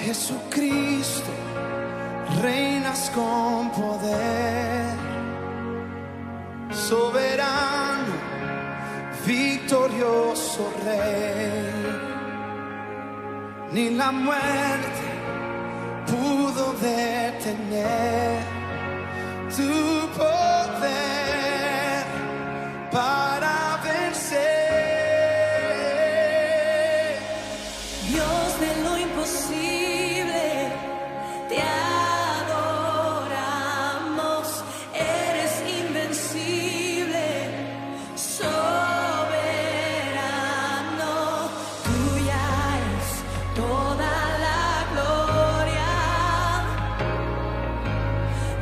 Jesucristo, reinas con poder, soberano, victorioso Rey. Ni la muerte pudo detener tu poder para vencer. Dios de lo imposible, te adoramos, eres invencible, soberano, tuya es toda la gloria,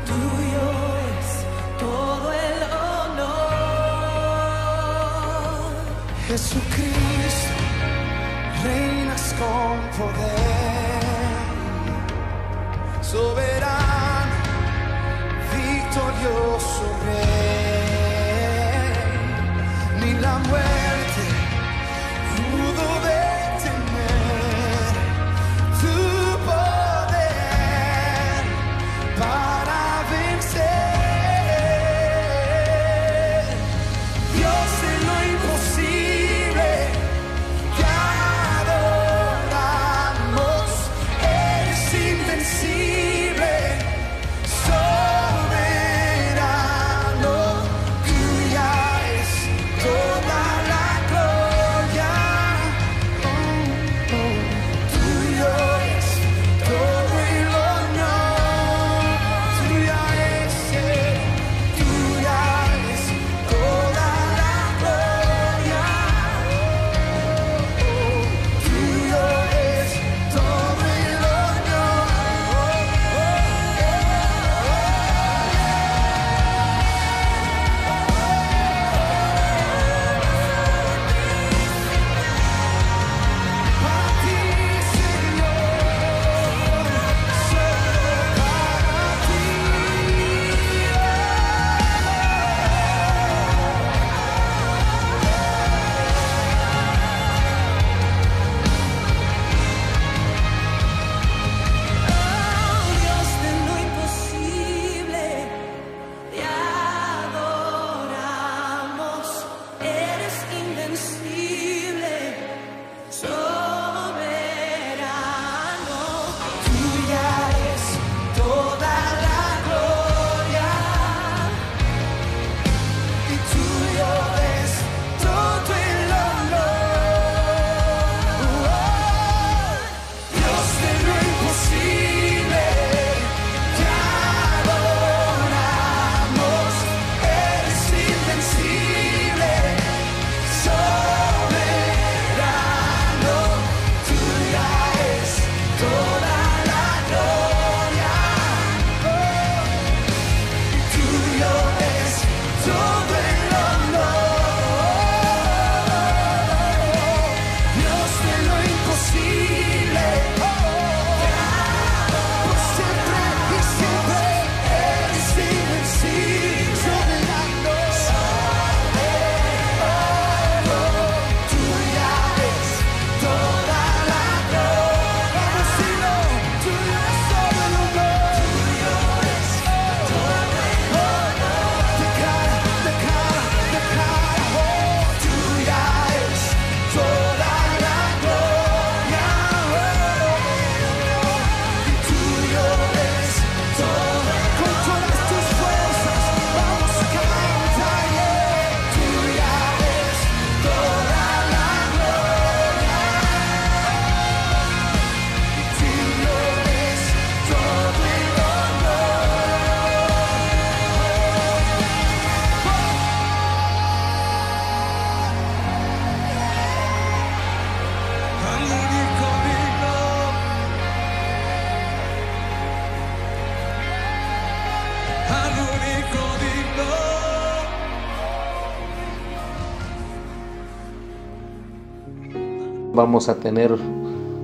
tuyo es todo el honor. Jesucristo, reinas con poder, soberano, victorioso Rey. Ni la muerte pudo detener tu poder para vencer. Dios de lo imposible, te adoramos, eres invencible, soberano, tuya es toda la gloria, tuyo es todo el honor, tuya es toda la gloria, tuyo es todo el honor. Para ti, Señor, solo para ti. Dios de lo imposible, te adoramos, eres invencible, soberano, tuya es toda la gloria, y tuyo es todo el honor. Dios de lo imposible, te adoramos, eres invencible, soberano, tuya es toda la gloria, y tuyo es todo el honor. Dios de lo imposible, por siempre y siempre eres invencible, soberano, tuya es toda la gloria. Vamos, dilo, tuyo es todo el honor, tuyo es todo el honor. Declara, oh, tuya es toda la gloria, y tuyo es todo. Con todas tus fuerzas vamos a cantar, tuya es toda la gloria, y tuyo es todo el honor. Al único digno, al único digno. Vamos a tener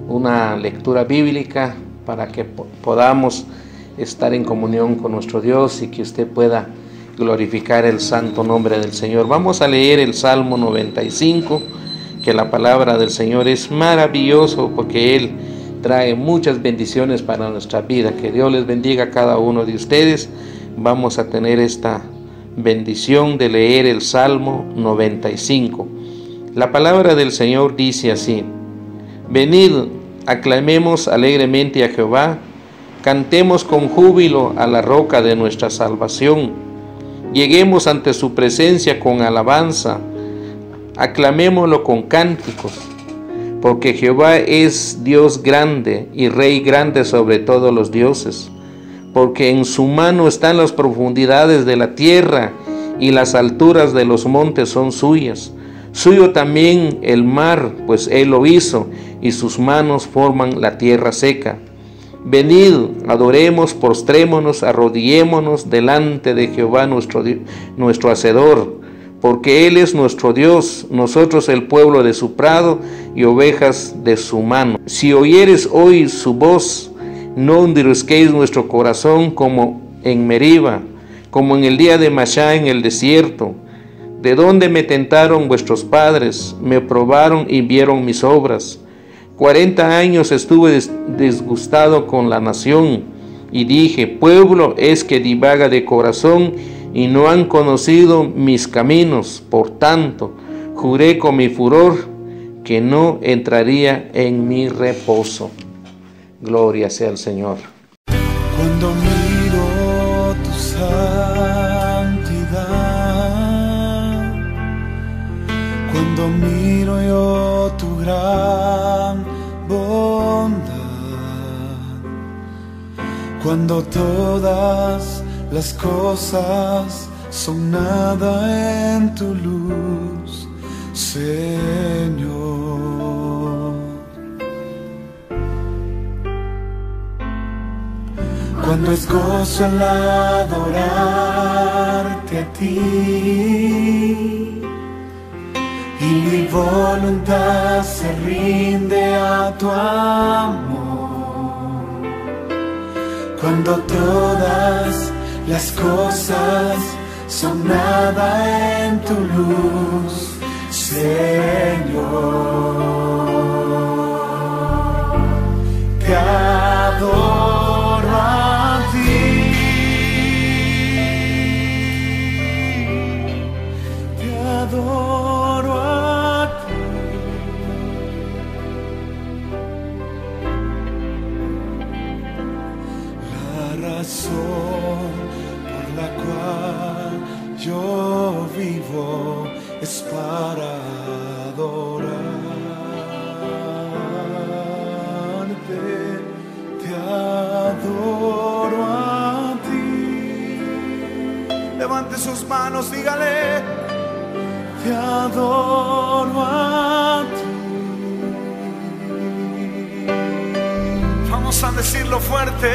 una lectura bíblica para que podamos estar en comunión con nuestro Dios y que usted pueda glorificar el santo nombre del Señor. Vamos a leer el Salmo 95, que la palabra del Señor es maravilloso porque Él trae muchas bendiciones para nuestra vida. Que Dios les bendiga a cada uno de ustedes. Vamos a tener esta bendición de leer el Salmo 95. La palabra del Señor dice así: venid, aclamemos alegremente a Jehová, cantemos con júbilo a la roca de nuestra salvación. Lleguemos ante su presencia con alabanza, aclamémoslo con cánticos, porque Jehová es Dios grande y Rey grande sobre todos los dioses, porque en su mano están las profundidades de la tierra y las alturas de los montes son suyas. Suyo también el mar, pues él lo hizo, y sus manos forman la tierra seca. Venid, adoremos, postrémonos, arrodillémonos delante de Jehová nuestro Hacedor, porque Él es nuestro Dios, nosotros el pueblo de su prado y ovejas de su mano. Si oyeres hoy su voz, no endurezcáis vuestro corazón como en Meriba, como en el día de Masá en el desierto, de donde me tentaron vuestros padres, me probaron y vieron mis obras. 40 años estuve disgustado con la nación, y dije: pueblo es que divaga de corazón, y no han conocido mis caminos. Por tanto, juré con mi furor que no entraría en mi reposo. Gloria sea al Señor. Cuando miro tu santidad, cuando miro yo tu gran bondad, cuando todas las cosas son nada en tu luz, Señor. Cuando es gozo el adorarte a ti, y mi voluntad se rinde a tu amor. Cuando todas las cosas son nada en tu luz, Señor. Te adoro a ti, te adoro a ti. La razón por la cual yo vivo es para adorarte. Te adoro a ti. Levante sus manos, dígale: te adoro a ti. Vamos a decirlo fuerte.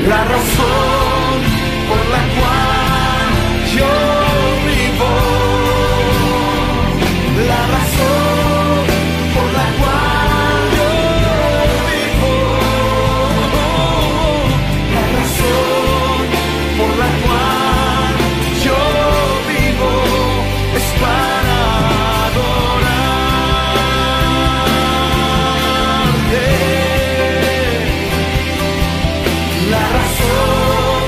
La razón por la cual yo vivo, la razón por la cual yo vivo, la razón por la cual yo vivo es para adorarte. La razón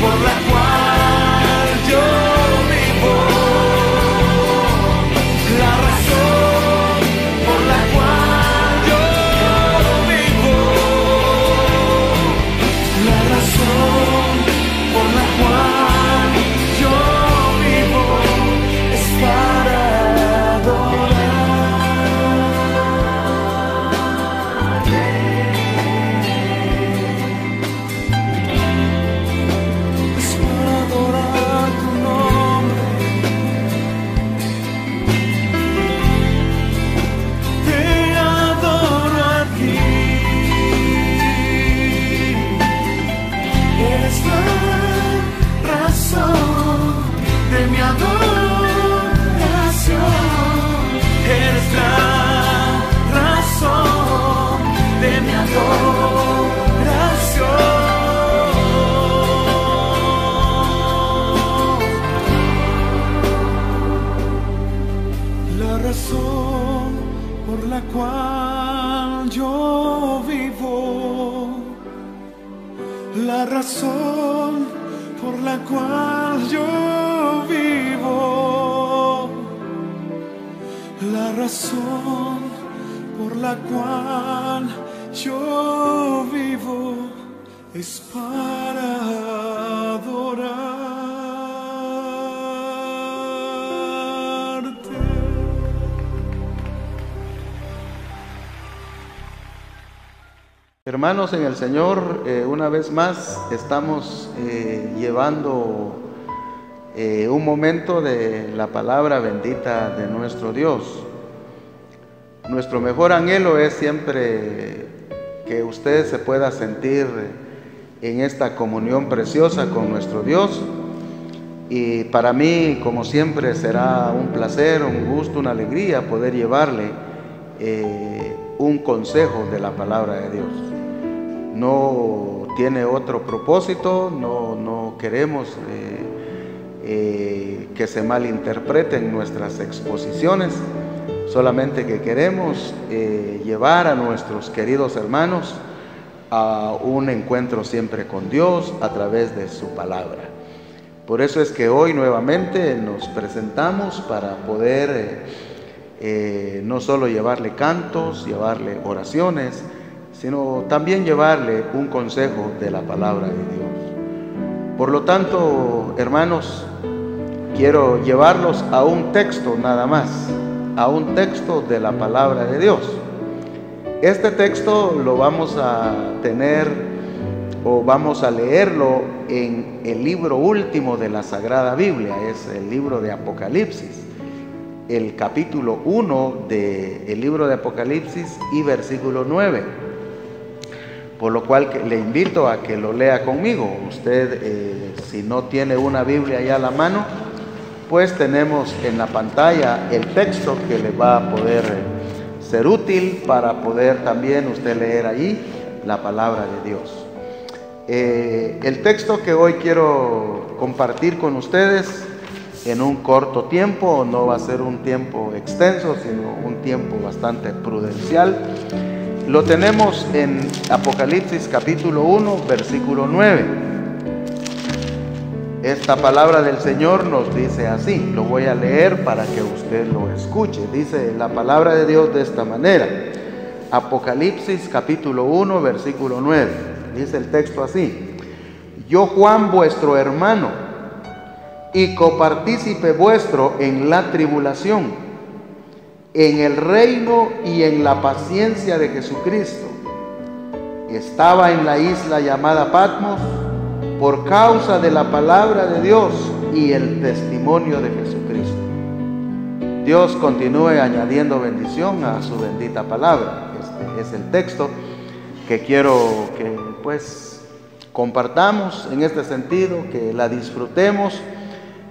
por la cual yo vivo, la razón por la cual yo vivo, la razón por la cual yo vivo es para adorarte. Es para adorar tu nombre. Te adoro a ti. Eres la razón de mi adoración. Eres la razón de mi adoración. La razón por la cual yo razón por la cual yo vivo, la razón por la cual yo vivo es para adorarte. Hermanos en el Señor, una vez más estamos llevando un momento de la palabra bendita de nuestro Dios. Nuestro mejor anhelo es siempre que usted se pueda sentir en esta comunión preciosa con nuestro Dios. Y para mí, como siempre, será un placer, un gusto, una alegría poder llevarle un consejo de la palabra de Dios. No tiene otro propósito, no queremos que se malinterpreten nuestras exposiciones, solamente que queremos llevar a nuestros queridos hermanos a un encuentro siempre con Dios a través de su palabra. Por eso es que hoy nuevamente nos presentamos para poder no solo llevarle cantos, llevarle oraciones, sino también llevarle un consejo de la palabra de Dios. Por lo tanto, hermanos, quiero llevarlos a un texto nada más, a un texto de la palabra de Dios. Este texto lo vamos a tener o vamos a leerlo en el libro último de la Sagrada Biblia, es el libro de Apocalipsis, el capítulo 1 del libro de Apocalipsis y versículo 9. Por lo cual le invito a que lo lea conmigo. Usted, si no tiene una Biblia ya a la mano, pues tenemos en la pantalla el texto que le va a poder ser útil para poder también usted leer allí la palabra de Dios. El texto que hoy quiero compartir con ustedes en un corto tiempo, no va a ser un tiempo extenso, sino un tiempo bastante prudencial. Lo tenemos en Apocalipsis capítulo 1, versículo 9. Esta palabra del Señor nos dice así, lo voy a leer para que usted lo escuche. Dice la palabra de Dios de esta manera. Apocalipsis capítulo 1, versículo 9. Dice el texto así: Yo, Juan, vuestro hermano, y copartícipe vuestro en la tribulación, en el reino y en la paciencia de Jesucristo, estaba en la isla llamada Patmos por causa de la palabra de Dios y el testimonio de Jesucristo. Dios continúe añadiendo bendición a su bendita palabra. Este es el texto que quiero que pues compartamos en este sentido, que la disfrutemos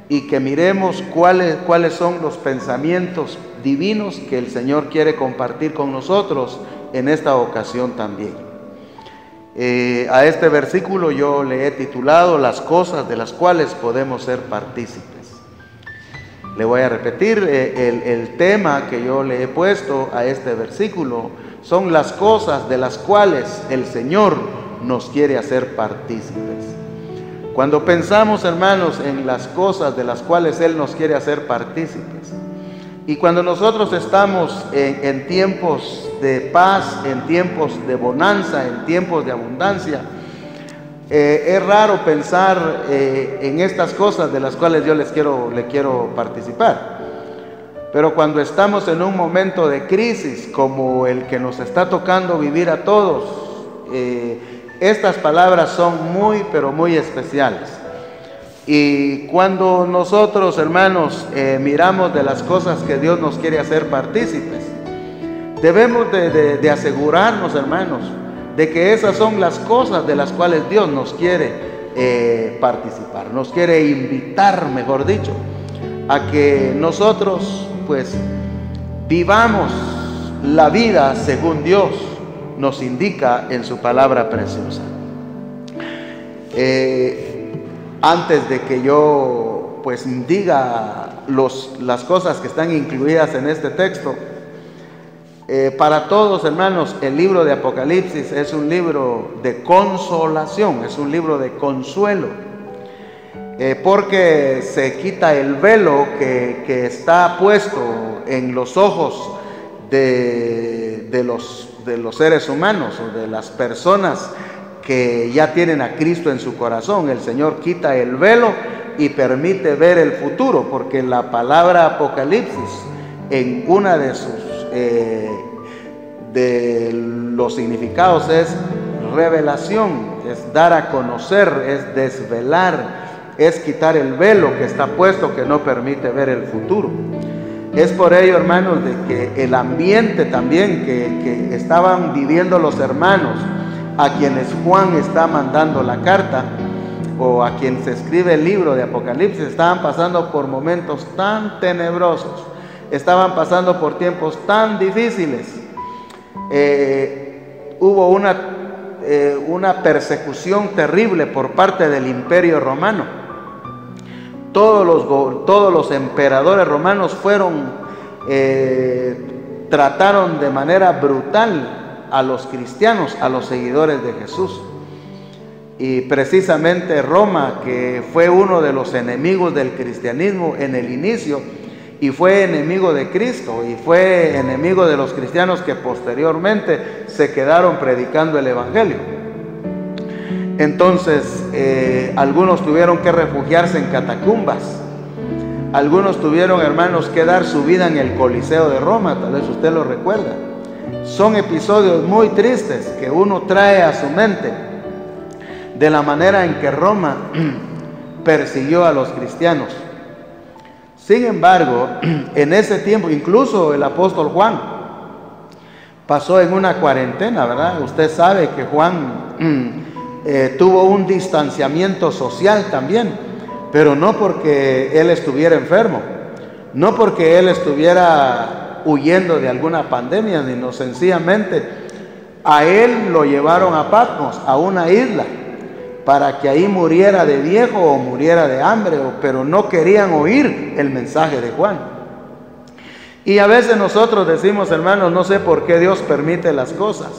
y que miremos cuáles son los pensamientos divinos que el Señor quiere compartir con nosotros en esta ocasión también. A este versículo yo le he titulado las cosas de las cuales podemos ser partícipes. Le voy a repetir, el tema que yo le he puesto a este versículo son las cosas de las cuales el Señor nos quiere hacer partícipes. Cuando pensamos, hermanos, en las cosas de las cuales Él nos quiere hacer partícipes, y cuando nosotros estamos en tiempos de paz, en tiempos de bonanza, en tiempos de abundancia, es raro pensar en estas cosas de las cuales yo le quiero participar. Pero cuando estamos en un momento de crisis como el que nos está tocando vivir a todos, estas palabras son muy, pero muy especiales. Y cuando nosotros, hermanos, miramos de las cosas que Dios nos quiere hacer partícipes, debemos de asegurarnos, hermanos, de que esas son las cosas de las cuales Dios nos quiere participar, nos quiere invitar, mejor dicho, a que nosotros, pues, vivamos la vida según Dios nos indica en su palabra preciosa. Antes de que yo pues diga las cosas que están incluidas en este texto, Para todos, hermanos, el libro de Apocalipsis es un libro de consolación, es un libro de consuelo, porque se quita el velo que está puesto en los ojos de los seres humanos o de las personas que ya tienen a Cristo en su corazón. El Señor quita el velo y permite ver el futuro, porque la palabra Apocalipsis, en una de sus de los significados, es revelación, es dar a conocer, es desvelar, es quitar el velo que está puesto, que no permite ver el futuro. Es por ello, hermanos, de que el ambiente también que estaban viviendo los hermanos a quienes Juan está mandando la carta, o a quien se escribe el libro de Apocalipsis, estaban pasando por momentos tan tenebrosos, estaban pasando por tiempos tan difíciles. Hubo una persecución terrible por parte del Imperio Romano. Todos los emperadores romanos trataron de manera brutal a los cristianos, a los seguidores de Jesús. Y precisamente Roma, que fue uno de los enemigos del cristianismo en el inicio, y fue enemigo de Cristo, y fue enemigo de los cristianos que posteriormente se quedaron predicando el Evangelio. Entonces, algunos tuvieron que refugiarse en catacumbas. Algunos tuvieron, hermanos, que dar su vida en el Coliseo de Roma, tal vez usted lo recuerda. Son episodios muy tristes que uno trae a su mente de la manera en que Roma persiguió a los cristianos. Sin embargo, en ese tiempo, incluso el apóstol Juan pasó en una cuarentena, ¿verdad? Usted sabe que Juan tuvo un distanciamiento social también, pero no porque él estuviera enfermo, no porque él estuviera huyendo de alguna pandemia, sino sencillamente a él lo llevaron a Patmos, a una isla, para que ahí muriera de viejo o muriera de hambre, pero no querían oír el mensaje de Juan. Y a veces nosotros decimos, hermanos, no sé por qué Dios permite las cosas,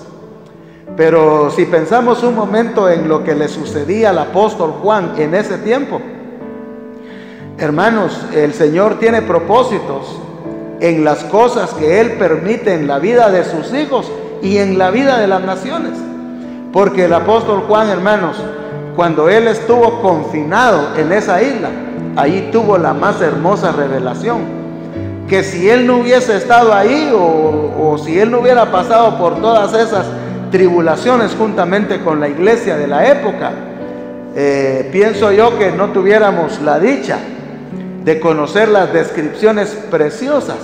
pero si pensamos un momento en lo que le sucedía al apóstol Juan en ese tiempo, hermanos, el Señor tiene propósitos en las cosas que Él permite en la vida de sus hijos y en la vida de las naciones. Porque el apóstol Juan, hermanos, cuando él estuvo confinado en esa isla, ahí tuvo la más hermosa revelación, que si él no hubiese estado ahí o si él no hubiera pasado por todas esas tribulaciones juntamente con la iglesia de la época, pienso yo que no tuviéramos la dicha de conocer las descripciones preciosas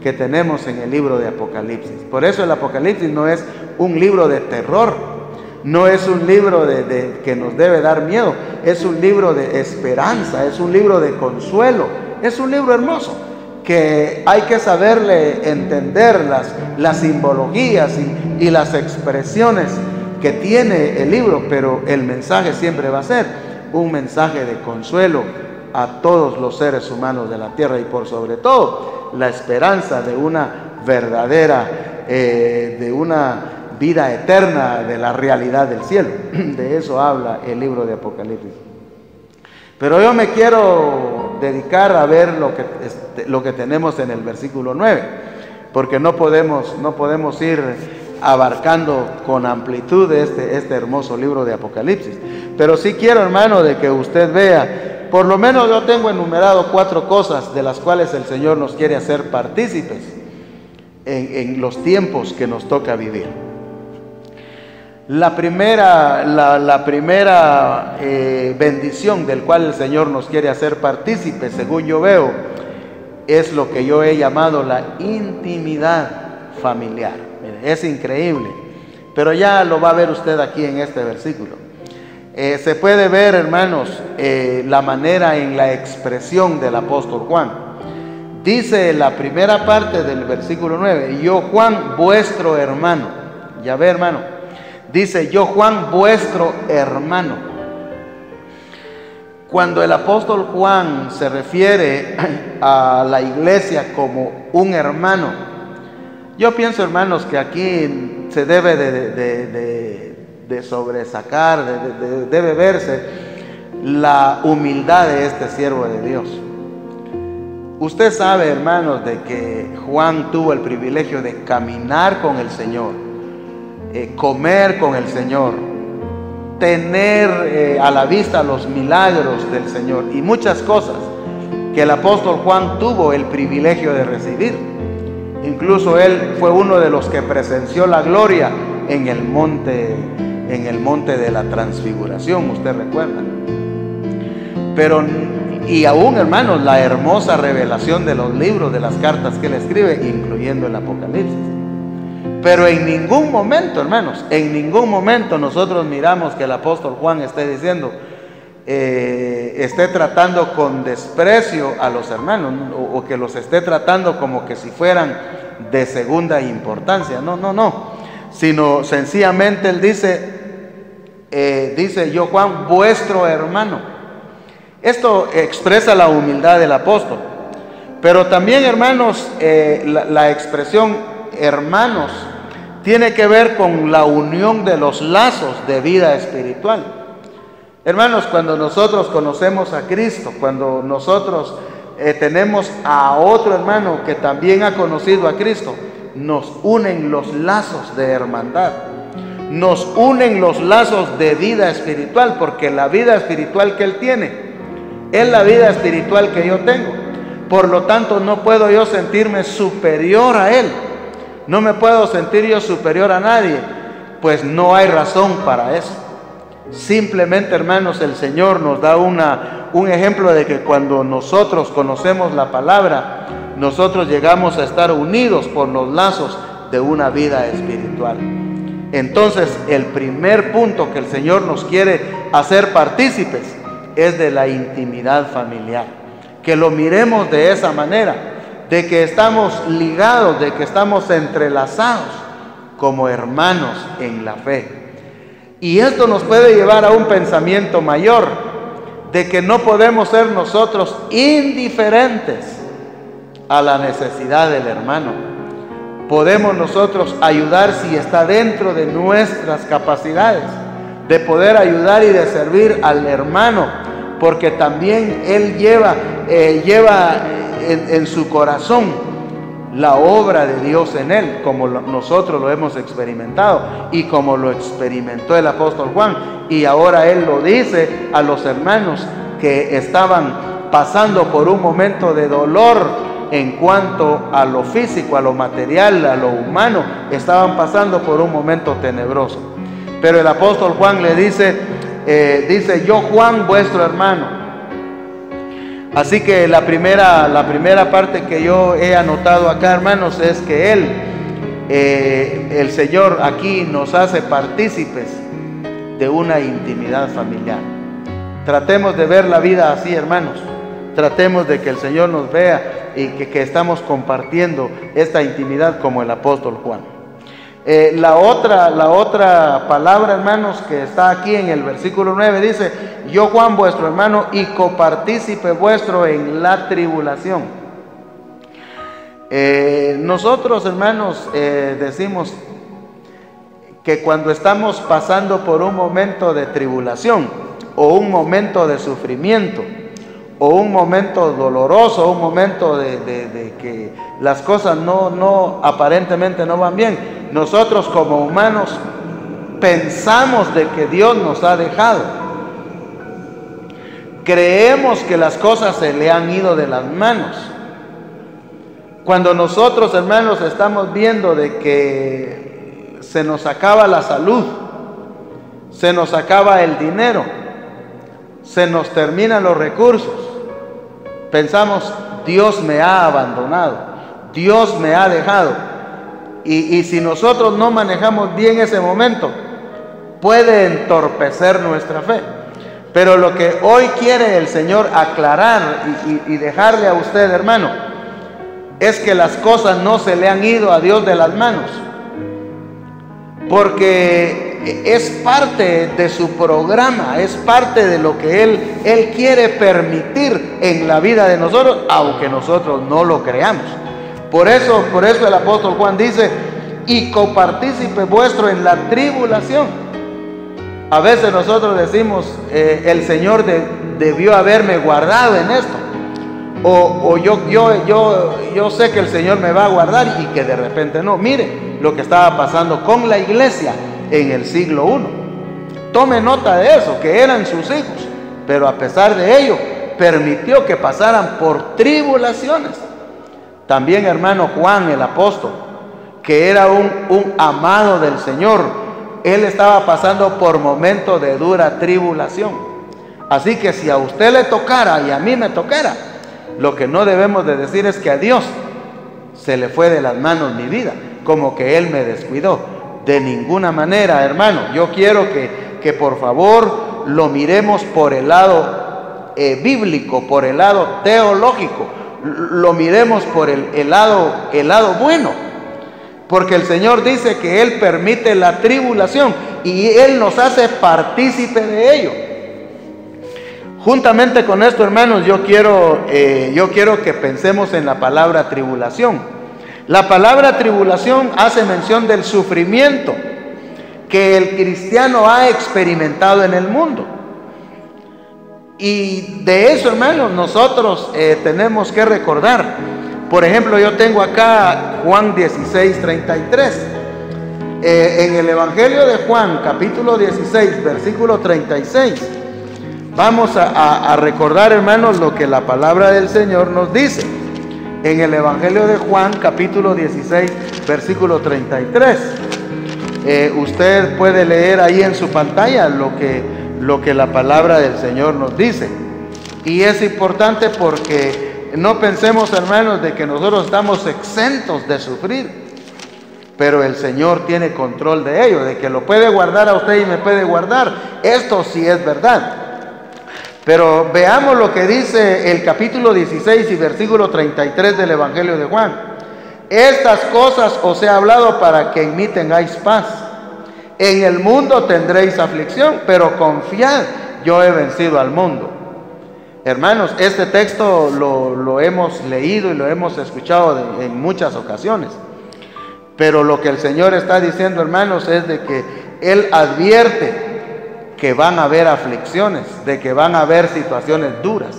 que tenemos en el libro de Apocalipsis. Por eso el Apocalipsis no es un libro de terror, no es un libro que nos debe dar miedo, es un libro de esperanza, es un libro de consuelo, es un libro hermoso que hay que saberle entender las simbologías y las expresiones que tiene el libro, pero el mensaje siempre va a ser un mensaje de consuelo a todos los seres humanos de la tierra, y por sobre todo la esperanza de una verdadera, de una vida eterna, de la realidad del cielo. De eso habla el libro de Apocalipsis. Pero yo me quiero dedicar a ver lo que tenemos en el versículo 9, porque no podemos ir abarcando con amplitud este hermoso libro de Apocalipsis. Pero sí quiero, hermano, de que usted vea, por lo menos yo tengo enumerado 4 cosas de las cuales el Señor nos quiere hacer partícipes en los tiempos que nos toca vivir. La primera bendición del cual el Señor nos quiere hacer partícipes, según yo veo, es lo que yo he llamado la intimidad familiar. Mire, es increíble, pero ya lo va a ver usted aquí en este versículo. Se puede ver, hermanos, la manera en la expresión del apóstol Juan. Dice la primera parte del versículo 9, yo Juan, vuestro hermano. Ya ve, hermano. Dice, yo Juan, vuestro hermano. Cuando el apóstol Juan se refiere a la iglesia como un hermano, Yo pienso, hermanos, que aquí se debe de sobresacar, debe verse la humildad de este siervo de Dios. Usted sabe, hermanos, de que Juan tuvo el privilegio de caminar con el Señor, comer con el Señor, tener a la vista los milagros del Señor y muchas cosas que el apóstol Juan tuvo el privilegio de recibir. Incluso él fue uno de los que presenció la gloria en el monte de la transfiguración, usted recuerda. Pero, y aún, hermanos, la hermosa revelación de los libros, de las cartas que él escribe, incluyendo el Apocalipsis. Pero en ningún momento, hermanos, en ningún momento nosotros miramos que el apóstol Juan esté diciendo, esté tratando con desprecio a los hermanos, o que los esté tratando como que si fueran de segunda importancia. No, sino sencillamente él dice, yo Juan, vuestro hermano. Esto expresa la humildad del apóstol. Pero también, hermanos, la expresión hermanos tiene que ver con la unión de los lazos de vida espiritual. Hermanos, cuando nosotros conocemos a Cristo, cuando nosotros tenemos a otro hermano que también ha conocido a Cristo, nos unen los lazos de hermandad, nos unen los lazos de vida espiritual, porque la vida espiritual que Él tiene es la vida espiritual que yo tengo. Por lo tanto, no puedo yo sentirme superior a Él, no me puedo sentir yo superior a nadie, pues no hay razón para eso. Simplemente, hermanos, el Señor nos da un ejemplo de que cuando nosotros conocemos la palabra, nosotros llegamos a estar unidos por los lazos de una vida espiritual. Entonces, el primer punto que el Señor nos quiere hacer partícipes es de la intimidad familiar. Que lo miremos de esa manera, de que estamos ligados, de que estamos entrelazados como hermanos en la fe. Y esto nos puede llevar a un pensamiento mayor, de que no podemos ser nosotros indiferentes a la necesidad del hermano. Podemos nosotros ayudar si está dentro de nuestras capacidades, de poder ayudar y de servir al hermano, porque también él lleva en su corazón la obra de Dios en él, como nosotros lo hemos experimentado y como lo experimentó el apóstol Juan. Y ahora él lo dice a los hermanos que estaban pasando por un momento de dolor en cuanto a lo físico, a lo material, a lo humano. Estaban pasando por un momento tenebroso. Pero el apóstol Juan le dice, yo Juan, vuestro hermano. Así que la primera parte que yo he anotado acá, hermanos, es que el Señor aquí nos hace partícipes de una intimidad familiar. Tratemos de ver la vida así, hermanos. Tratemos de que el Señor nos vea y que estamos compartiendo esta intimidad como el apóstol Juan. La otra palabra, hermanos, que está aquí en el versículo 9, dice, yo Juan, vuestro hermano y copartícipe vuestro en la tribulación. Nosotros, hermanos, decimos que cuando estamos pasando por un momento de tribulación o un momento de sufrimiento o un momento doloroso, un momento de que las cosas aparentemente no van bien, nosotros como humanos pensamos de que Dios nos ha dejado. Creemos que las cosas se le han ido de las manos. Cuando nosotros, hermanos, estamos viendo de que se nos acaba la salud, se nos acaba el dinero, se nos terminan los recursos, pensamos, Dios me ha abandonado, Dios me ha dejado. Y si nosotros no manejamos bien ese momento, puede entorpecer nuestra fe. Pero lo que hoy quiere el Señor aclarar y dejarle a usted, hermano, es que las cosas no se le han ido a Dios de las manos, porque es parte de su programa, es parte de lo que Él quiere permitir en la vida de nosotros, aunque nosotros no lo creamos. Por eso el apóstol Juan dice, y copartícipe vuestro en la tribulación. A veces nosotros decimos, el Señor debió haberme guardado en esto. O yo sé que el Señor me va a guardar y que de repente no. Mire lo que estaba pasando con la iglesia en el siglo I. Tome nota de eso, que eran sus hijos, pero a pesar de ello, permitió que pasaran por tribulaciones. También, hermano Juan, el apóstol, que era un amado del Señor, él estaba pasando por momentos de dura tribulación. Así que si a usted le tocara y a mí me tocara, lo que no debemos de decir es que a Dios se le fue de las manos mi vida, como que Él me descuidó. De ninguna manera, hermano. Yo quiero que por favor lo miremos por el lado bíblico, por el lado teológico, lo miremos por el lado bueno, porque el Señor dice que Él permite la tribulación y Él nos hace partícipe de ello. Juntamente con esto, hermanos, yo quiero que pensemos en la palabra tribulación. La palabra tribulación hace mención del sufrimiento que el cristiano ha experimentado en el mundo. Y de eso, hermanos, nosotros tenemos que recordar. Por ejemplo, yo tengo acá Juan 16:33. En el Evangelio de Juan, capítulo 16, versículo 36, vamos a recordar, hermanos, lo que la palabra del Señor nos dice. En el Evangelio de Juan, capítulo 16, versículo 33. Usted puede leer ahí en su pantalla lo que la palabra del Señor nos dice. Y es importante porque no pensemos, hermanos, de que nosotros estamos exentos de sufrir, pero el Señor tiene control de ello, de que lo puede guardar a usted y me puede guardar. Esto sí es verdad. Pero veamos lo que dice el capítulo 16 y versículo 33 del Evangelio de Juan. Estas cosas os he hablado para que en mí tengáis paz. En el mundo tendréis aflicción, pero confiad, yo he vencido al mundo. Hermanos, este texto lo hemos leído y lo hemos escuchado en muchas ocasiones. Pero lo que el Señor está diciendo, hermanos, es de que Él advierte que van a haber aflicciones, de que van a haber situaciones duras.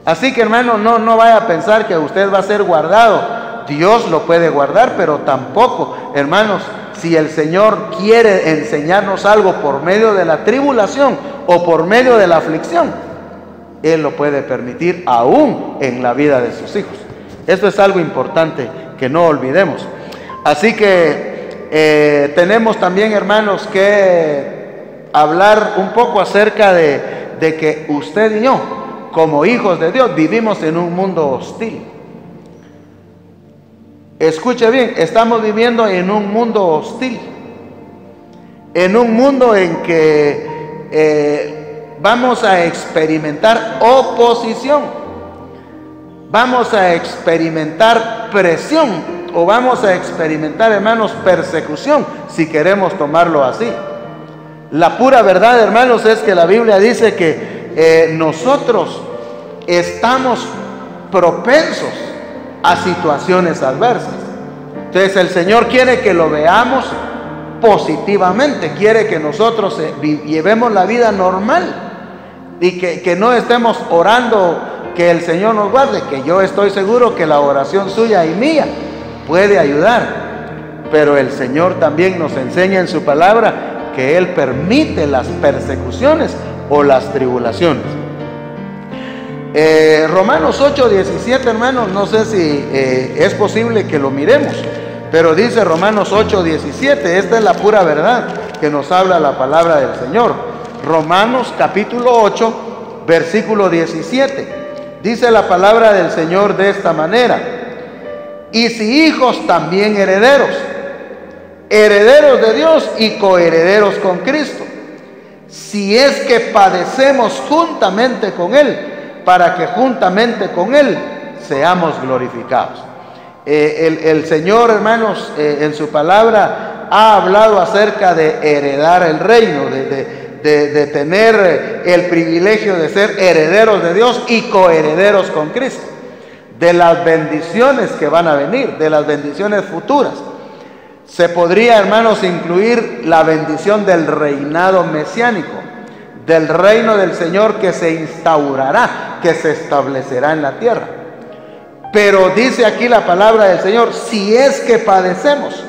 Así que, hermano, no vaya a pensar que usted va a ser guardado. Dios lo puede guardar, pero tampoco, hermanos, si el Señor quiere enseñarnos algo por medio de la tribulación o por medio de la aflicción, Él lo puede permitir aún en la vida de sus hijos. Esto es algo importante que no olvidemos. Así que tenemos también, hermanos, que hablar un poco acerca de que usted y yo, como hijos de Dios, vivimos en un mundo hostil. Escuche bien, estamos viviendo en un mundo hostil, en un mundo en que vamos a experimentar oposición, vamos a experimentar presión o vamos a experimentar, hermanos, persecución, si queremos tomarlo así. La pura verdad, hermanos, es que la Biblia dice que nosotros estamos propensos a situaciones adversas. Entonces el Señor quiere que lo veamos positivamente, quiere que nosotros llevemos la vida normal y que no estemos orando que el Señor nos guarde, que yo estoy seguro que la oración suya y mía puede ayudar, pero el Señor también nos enseña en su palabra que Él permite las persecuciones o las tribulaciones. Romanos 8:17, hermanos, no sé si es posible que lo miremos, pero dice Romanos 8:17, esta es la pura verdad que nos habla la palabra del Señor. Romanos capítulo 8, versículo 17, dice la palabra del Señor de esta manera: y si hijos, también herederos, herederos de Dios y coherederos con Cristo, si es que padecemos juntamente con Él, para que juntamente con Él seamos glorificados. El Señor, hermanos, en su palabra ha hablado acerca de heredar el reino, de tener el privilegio de ser herederos de Dios y coherederos con Cristo. de las bendiciones que van a venir, de las bendiciones futuras. Se podría, hermanos, incluir la bendición del reinado mesiánico, del reino del Señor que se instaurará, que se establecerá en la tierra. Pero dice aquí la palabra del Señor, si es que padecemos.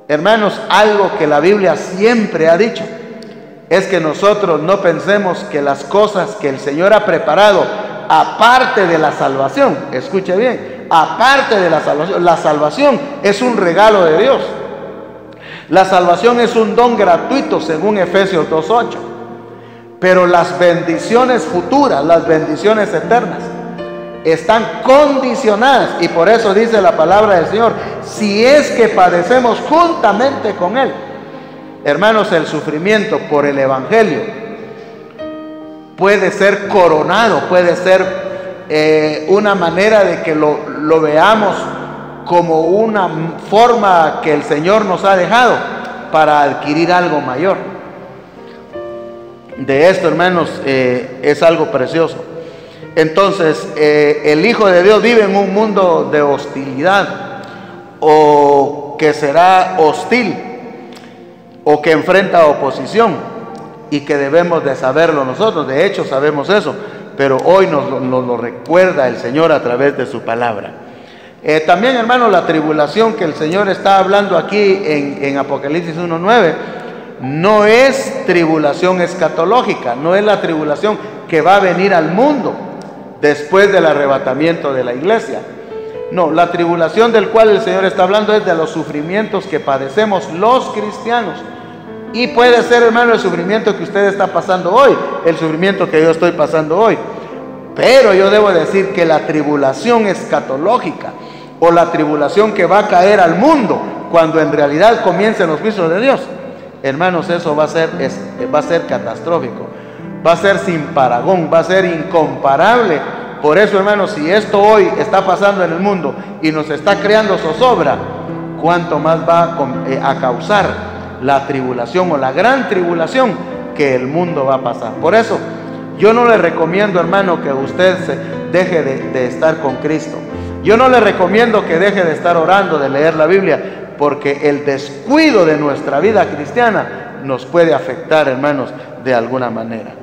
Hermanos, algo que la Biblia siempre ha dicho es que nosotros no pensemos que las cosas que el Señor ha preparado, aparte de la salvación, escuche bien, aparte de la salvación es un regalo de Dios. La salvación es un don gratuito según Efesios 2:8. Pero las bendiciones futuras, las bendiciones eternas, están condicionadas, y por eso dice la palabra del Señor, si es que padecemos juntamente con Él. Hermanos, el sufrimiento por el Evangelio puede ser coronado, puede ser una manera de que lo veamos como una forma que el Señor nos ha dejado para adquirir algo mayor. De esto, hermanos, es algo precioso. Entonces, el Hijo de Dios vive en un mundo de hostilidad, o que será hostil, o que enfrenta oposición, y que debemos de saberlo nosotros. De hecho, sabemos eso, pero hoy nos lo recuerda el Señor a través de su palabra. También, hermanos, la tribulación que el Señor está hablando aquí en Apocalipsis 1:9 no es tribulación escatológica, no es la tribulación que va a venir al mundo después del arrebatamiento de la iglesia. No, la tribulación del cual el Señor está hablando es de los sufrimientos que padecemos los cristianos. Y puede ser, hermano, el sufrimiento que usted está pasando hoy, el sufrimiento que yo estoy pasando hoy. Pero yo debo decir que la tribulación escatológica, o la tribulación que va a caer al mundo cuando en realidad comiencen los juicios de Dios, hermanos, eso va a ser catastrófico, va a ser sin parangón, va a ser incomparable. Por eso, hermanos, si esto hoy está pasando en el mundo y nos está creando zozobra, ¿cuánto más va a causar la tribulación o la gran tribulación que el mundo va a pasar? Por eso yo no le recomiendo, hermano, que usted se deje de estar con Cristo. Yo no le recomiendo que deje de estar orando, de leer la Biblia, porque el descuido de nuestra vida cristiana nos puede afectar, hermanos, de alguna manera.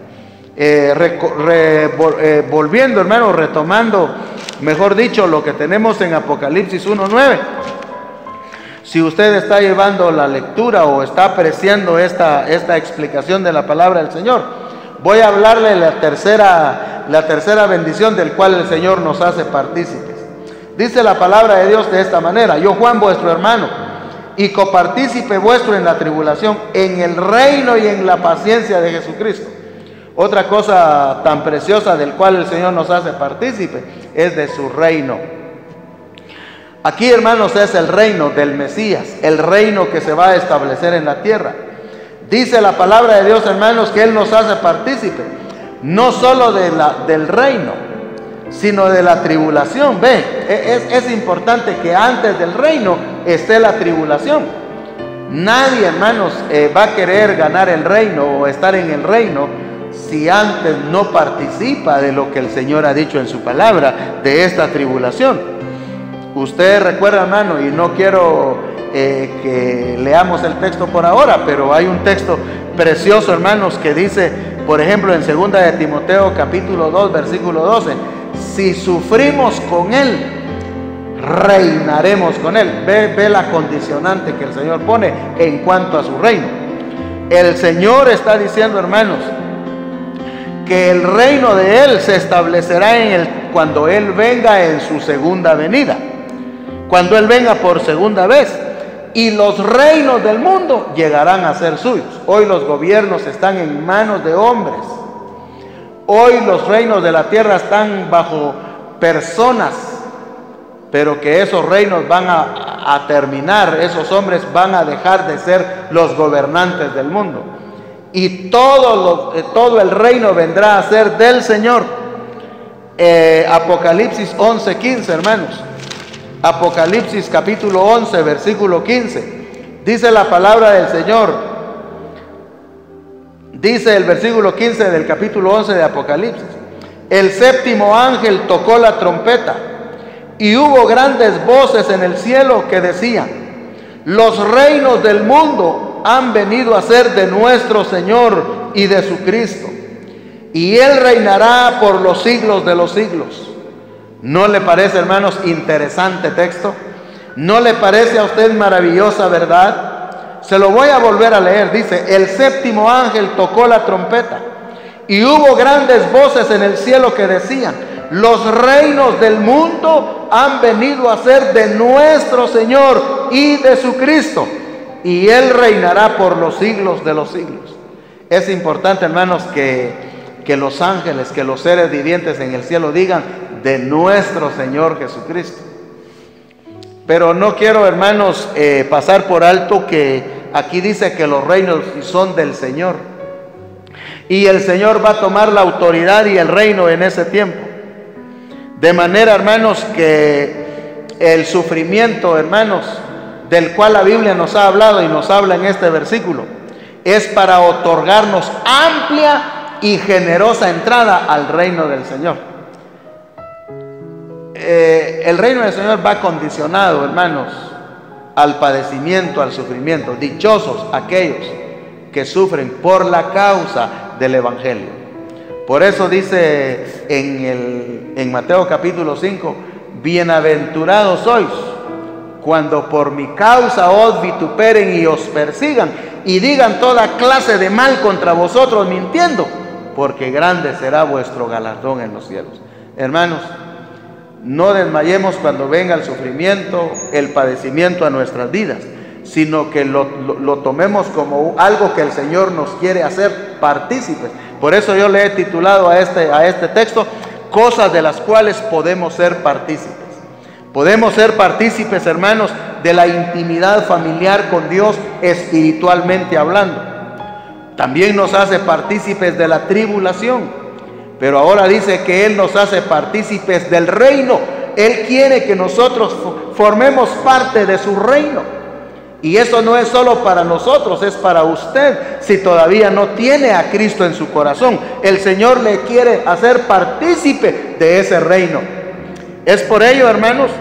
Volviendo, hermanos, retomando, mejor dicho, lo que tenemos en Apocalipsis 1:9. Si usted está llevando la lectura o está apreciando esta explicación de la palabra del Señor, voy a hablarle la tercera bendición del cual el Señor nos hace partícipes. Dice la palabra de Dios de esta manera: yo, Juan, vuestro hermano, y copartícipe vuestro en la tribulación, en el reino y en la paciencia de Jesucristo. Otra cosa tan preciosa del cual el Señor nos hace partícipe es de su reino. Aquí, hermanos, es el reino del Mesías, el reino que se va a establecer en la tierra. Dice la palabra de Dios, hermanos, que Él nos hace partícipe, no solo del reino, sino de la tribulación. Ve, es importante que antes del reino esté la tribulación. Nadie, hermanos, va a querer ganar el reino o estar en el reino si antes no participa de lo que el Señor ha dicho en su palabra, de esta tribulación. Usted recuerda, hermano, y no quiero que leamos el texto por ahora, pero hay un texto precioso, hermanos, que dice, por ejemplo, en 2 de Timoteo capítulo 2, versículo 12, si sufrimos con Él, reinaremos con Él. Ve la condicionante que el Señor pone en cuanto a su reino. El Señor está diciendo, hermanos, que el reino de Él se establecerá cuando Él venga en su segunda venida, cuando Él venga por segunda vez, y los reinos del mundo llegarán a ser suyos. Hoy los gobiernos están en manos de hombres. Hoy los reinos de la tierra están bajo personas, pero que esos reinos van a terminar, esos hombres van a dejar de ser los gobernantes del mundo. Y todo el reino vendrá a ser del Señor. Apocalipsis 11:15, hermanos. Apocalipsis capítulo 11, versículo 15. Dice la palabra del Señor. Dice el versículo 15 del capítulo 11 de Apocalipsis: el séptimo ángel tocó la trompeta, Y hubo grandes voces en el cielo que decían: los reinos del mundo han venido a ser de nuestro Señor y de su Cristo, y Él reinará por los siglos de los siglos. ¿No le parece, hermanos, interesante texto? ¿No le parece a usted maravillosa verdad? Se lo voy a volver a leer. Dice: el séptimo ángel tocó la trompeta, y hubo grandes voces en el cielo que decían: los reinos del mundo han venido a ser de nuestro Señor y de su Cristo, y Él reinará por los siglos de los siglos. Es importante, hermanos, que los ángeles, que los seres vivientes en el cielo digan: de nuestro Señor Jesucristo. Pero no quiero, hermanos, pasar por alto que aquí dice que los reinos son del Señor, y el Señor va a tomar la autoridad y el reino en ese tiempo. De manera, hermanos, que el sufrimiento, hermanos, del cual la Biblia nos ha hablado y nos habla en este versículo, es para otorgarnos amplia y generosa entrada al reino del Señor. El reino del Señor va condicionado, hermanos, al padecimiento, al sufrimiento. Dichosos aquellos que sufren por la causa del Evangelio. Por eso dice en Mateo capítulo 5: bienaventurados sois cuando por mi causa os vituperen y os persigan y digan toda clase de mal contra vosotros mintiendo, porque grande será vuestro galardón en los cielos. Hermanos, no desmayemos cuando venga el sufrimiento, el padecimiento a nuestras vidas, sino que lo tomemos como algo que el Señor nos quiere hacer partícipes. Por eso yo le he titulado a este texto: cosas de las cuales podemos ser partícipes. Podemos ser partícipes, hermanos, de la intimidad familiar con Dios, espiritualmente hablando. También nos hace partícipes de la tribulación, pero ahora dice que Él nos hace partícipes del reino. Él quiere que nosotros formemos parte de su reino. Y eso no es solo para nosotros, es para usted. Si todavía no tiene a Cristo en su corazón, el Señor le quiere hacer partícipe de ese reino. Es por ello, hermanos,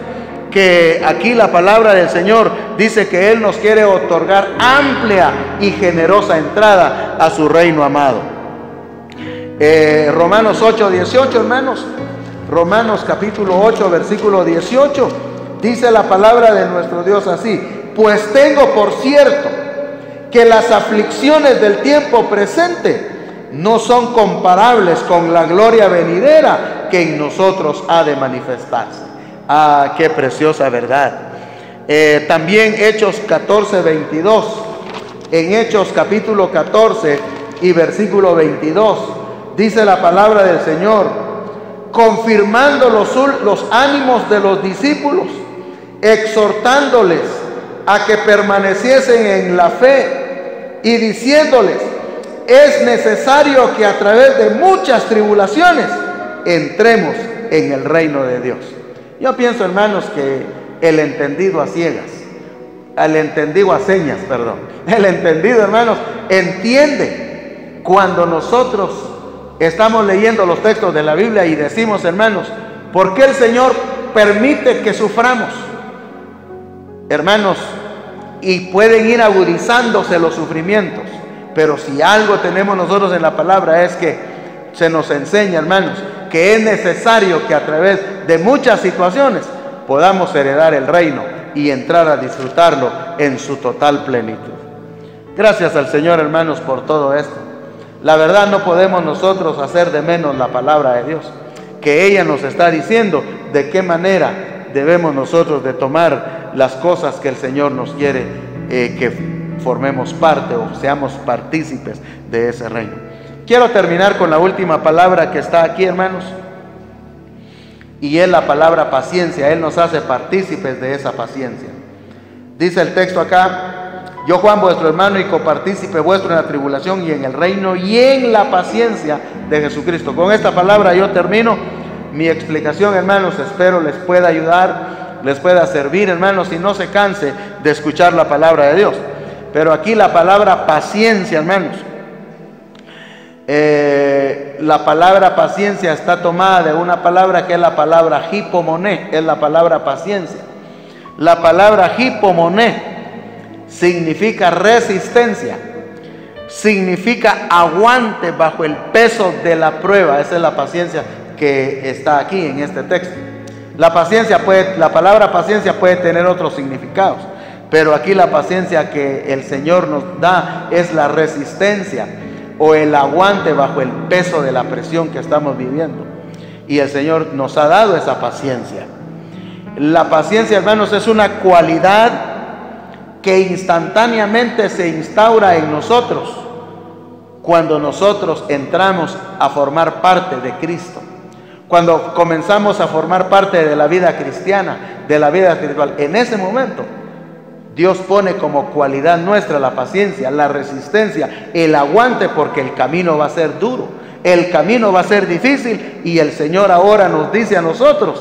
que aquí la palabra del Señor dice que Él nos quiere otorgar amplia y generosa entrada a su reino amado. Romanos 8:18, hermanos. Romanos capítulo 8, versículo 18. Dice la palabra de nuestro Dios así: pues tengo por cierto que las aflicciones del tiempo presente no son comparables con la gloria venidera que en nosotros ha de manifestarse. Ah, qué preciosa verdad. También Hechos 14:22. En Hechos capítulo 14 y versículo 22 dice la palabra del Señor: confirmando los ánimos de los discípulos, exhortándoles a que permaneciesen en la fe y diciéndoles: es necesario que a través de muchas tribulaciones entremos en el reino de Dios. Yo pienso, hermanos, que el entendido a ciegas, el entendido a señas, el entendido, hermanos, entiende cuando nosotros estamos leyendo los textos de la Biblia y decimos: hermanos, ¿por qué el Señor permite que suframos? Hermanos, y pueden ir agudizándose los sufrimientos, pero si algo tenemos nosotros en la palabra es que se nos enseña, hermanos, que es necesario que a través de muchas situaciones podamos heredar el reino y entrar a disfrutarlo en su total plenitud. Gracias al Señor, hermanos, por todo esto. La verdad, no podemos nosotros hacer de menos la palabra de Dios, que ella nos está diciendo de qué manera debemos nosotros de tomar las cosas que el Señor nos quiere que formemos parte o seamos partícipes de ese reino. Quiero terminar con la última palabra que está aquí, hermanos, y es la palabra paciencia. Él nos hace partícipes de esa paciencia. Dice el texto acá: yo, Juan, vuestro hermano y copartícipe vuestro en la tribulación y en el reino y en la paciencia de Jesucristo. Con esta palabra yo termino mi explicación, hermanos. Espero les pueda ayudar, les pueda servir, hermanos, y no se canse de escuchar la palabra de Dios. Pero aquí la palabra paciencia, hermanos, La palabra paciencia está tomada de una palabra que es la palabra hipomoné, es la palabra paciencia. La palabra hipomoné significa resistencia, significa aguante bajo el peso de la prueba. Esa es la paciencia que está aquí en este texto. La palabra paciencia puede tener otros significados, pero aquí la paciencia que el Señor nos da es la resistencia o el aguante bajo el peso de la presión que estamos viviendo. Y el Señor nos ha dado esa paciencia. La paciencia, hermanos, es una cualidad que instantáneamente se instaura en nosotros cuando nosotros entramos a formar parte de Cristo. Cuando comenzamos a formar parte de la vida cristiana, de la vida espiritual, en ese momento Dios pone como cualidad nuestra la paciencia, la resistencia, el aguante, porque el camino va a ser duro, el camino va a ser difícil, y el Señor ahora nos dice a nosotros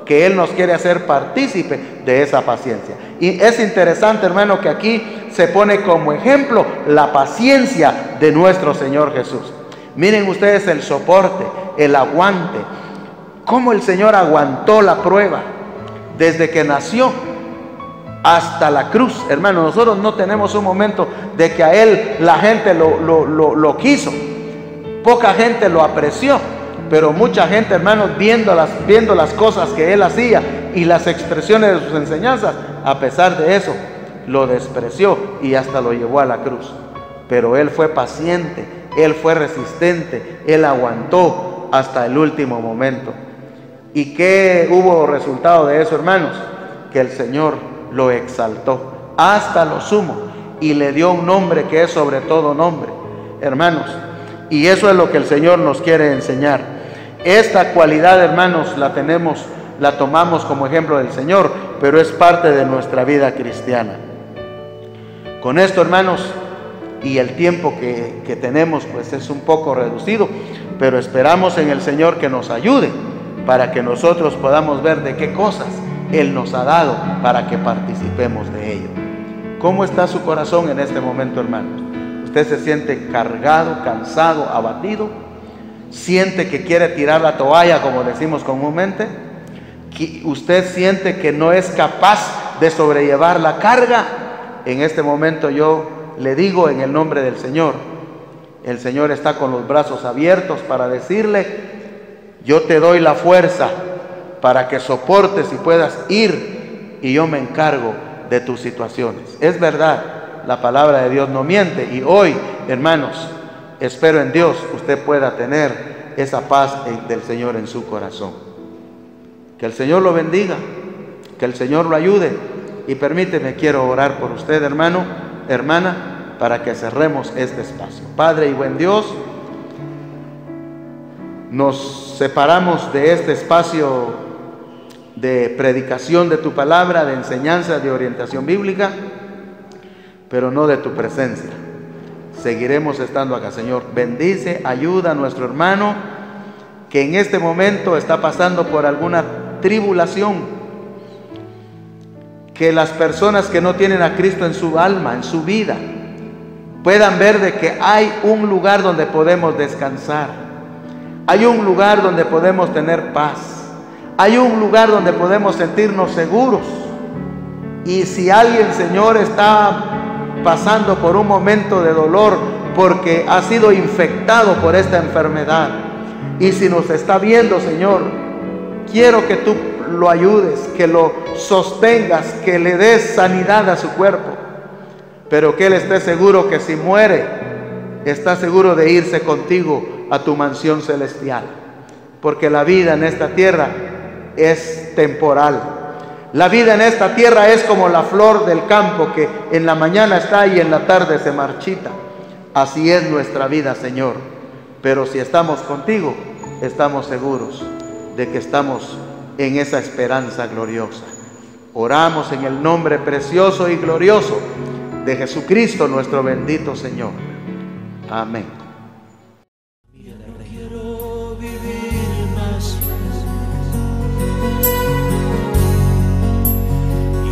que Él nos quiere hacer partícipe de esa paciencia. Y es interesante, hermano, que aquí se pone como ejemplo la paciencia de nuestro Señor Jesús. Miren ustedes el soporte, el aguante, cómo el Señor aguantó la prueba desde que nació hasta la cruz. Hermano, nosotros no tenemos un momento de que a Él la gente lo quiso, poca gente lo apreció, pero mucha gente, hermanos, viendo las cosas que Él hacía y las expresiones de sus enseñanzas, a pesar de eso, lo despreció y hasta lo llevó a la cruz. Pero Él fue paciente, Él fue resistente, Él aguantó hasta el último momento. ¿Y qué hubo resultado de eso, hermanos? Que el Señor lo exaltó hasta lo sumo y le dio un nombre que es sobre todo nombre, hermanos. Y eso es lo que el Señor nos quiere enseñar. Esta cualidad, hermanos, la tomamos como ejemplo del Señor, pero es parte de nuestra vida cristiana. Con esto, hermanos, y el tiempo que tenemos pues es un poco reducido, pero esperamos en el Señor que nos ayude para que nosotros podamos ver de qué cosas Él nos ha dado para que participemos de ello. ¿Cómo está su corazón en este momento, hermanos? ¿Usted se siente cargado, cansado, abatido? ¿Siente que quiere tirar la toalla, como decimos comúnmente? ¿Usted siente que no es capaz de sobrellevar la carga? En este momento yo le digo en el nombre del Señor, el Señor está con los brazos abiertos para decirle: yo te doy la fuerza para que soportes y puedas ir, y yo me encargo de tus situaciones. Es verdad, la palabra de Dios no miente, y hoy, hermanos, espero en Dios usted pueda tener esa paz del Señor en su corazón. Que el Señor lo bendiga, que el Señor lo ayude, y permíteme, quiero orar por usted, hermano, hermana, para que cerremos este espacio. Padre y buen Dios, nos separamos de este espacio de predicación de tu palabra, de enseñanza, de orientación bíblica, pero no de tu presencia. Seguiremos estando acá, Señor. Bendice, ayuda a nuestro hermano que en este momento está pasando por alguna tribulación. Que las personas que no tienen a Cristo en su alma, en su vida, puedan ver de que hay un lugar donde podemos descansar. Hay un lugar donde podemos tener paz. Hay un lugar donde podemos sentirnos seguros. Y si alguien, Señor, está pasando por un momento de dolor porque ha sido infectado por esta enfermedad, y si nos está viendo, Señor, quiero que tú lo ayudes, que lo sostengas, que le des sanidad a su cuerpo, pero que él esté seguro que si muere, está seguro de irse contigo a tu mansión celestial, porque la vida en esta tierra es temporal. La vida en esta tierra es como la flor del campo que en la mañana está y en la tarde se marchita. Así es nuestra vida, Señor. Pero si estamos contigo, estamos seguros de que estamos en esa esperanza gloriosa. Oramos en el nombre precioso y glorioso de Jesucristo, nuestro bendito Señor. Amén. Quiero vivir más.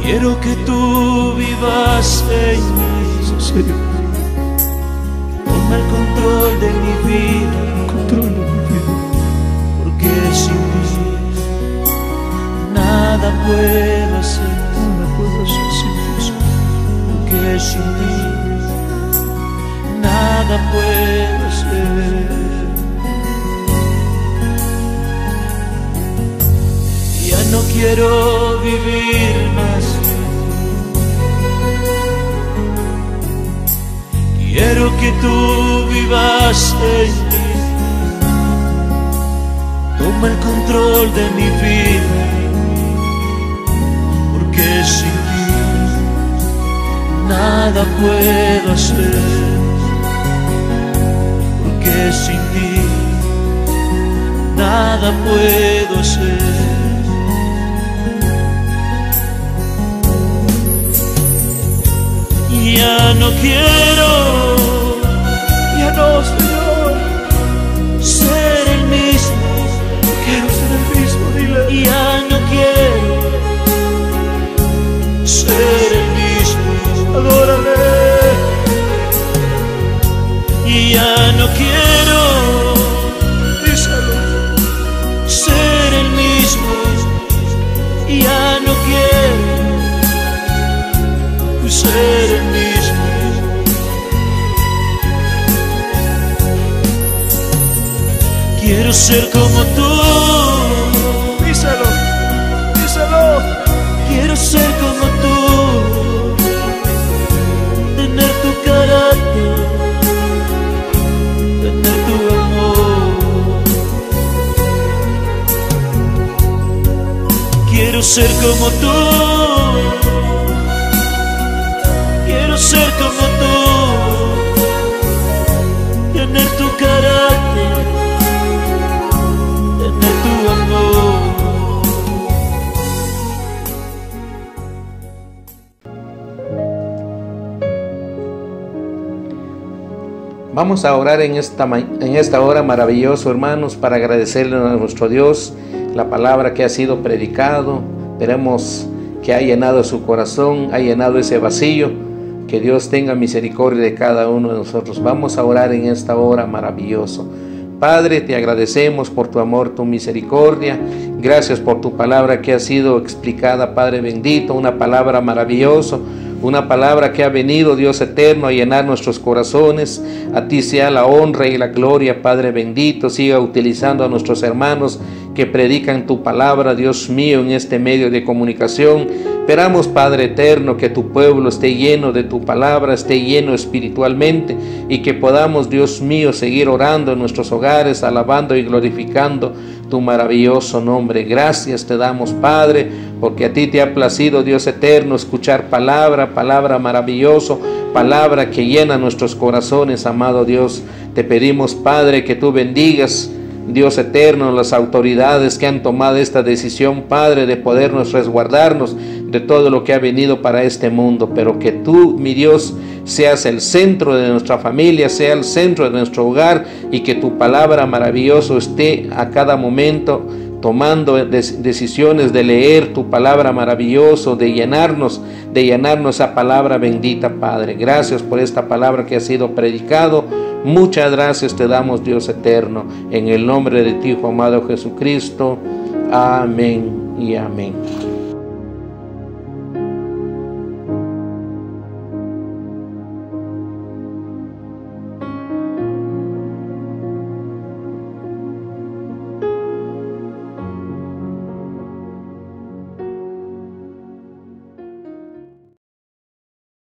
Quiero que tú vivas en mí. No me el control de mi vida, porque sin ti nada puedo hacer, porque sin ti nada puedo hacer. Ya no quiero vivir más, quiero que tú vivas en mí. Toma el control de mi vida, porque sin ti nada puedo hacer, porque sin ti nada puedo hacer. Ya no quiero, ya no, Señor, ser el mismo. Quiero ser el mismo, dile. Ya no quiero ser el mismo. Adórale. Ya no quiero, díselo, ser el mismo. Ya no quiero ser el mismo. Quiero ser como tú, díselo, díselo. Quiero ser como tú, tener tu carácter, tener tu amor. Quiero ser como tú, ser como tú, tener tu carácter, tener tu amor. Vamos a orar en esta hora, maravilloso, hermanos, para agradecerle a nuestro Dios la palabra que ha sido predicado. Esperemos que ha llenado su corazón, ha llenado ese vacío. Que Dios tenga misericordia de cada uno de nosotros. Vamos a orar en esta hora, maravilloso. Padre, te agradecemos por tu amor, tu misericordia. Gracias por tu palabra que ha sido explicada, Padre bendito. Una palabra maravillosa, una palabra que ha venido, Dios eterno, a llenar nuestros corazones. A ti sea la honra y la gloria, Padre bendito. Siga utilizando a nuestros hermanos que predican tu palabra, Dios mío, en este medio de comunicación. Esperamos, Padre eterno, que tu pueblo esté lleno de tu palabra, esté lleno espiritualmente, y que podamos, Dios mío, seguir orando en nuestros hogares, alabando y glorificando tu maravilloso nombre. Gracias te damos, Padre, porque a ti te ha placido, Dios eterno, escuchar palabra maravilloso, palabra que llena nuestros corazones, amado Dios. Te pedimos, Padre, que tú bendigas, Dios eterno, las autoridades que han tomado esta decisión, Padre, de podernos resguardarnos de todo lo que ha venido para este mundo, pero que tú, mi Dios, seas el centro de nuestra familia, sea el centro de nuestro hogar, y que tu palabra maravillosa esté a cada momento tomando decisiones de leer tu palabra maravilloso, de llenarnos esa palabra bendita, Padre. Gracias por esta palabra que ha sido predicado. Muchas gracias te damos, Dios eterno, en el nombre de tu Hijo amado Jesucristo. Amén y amén.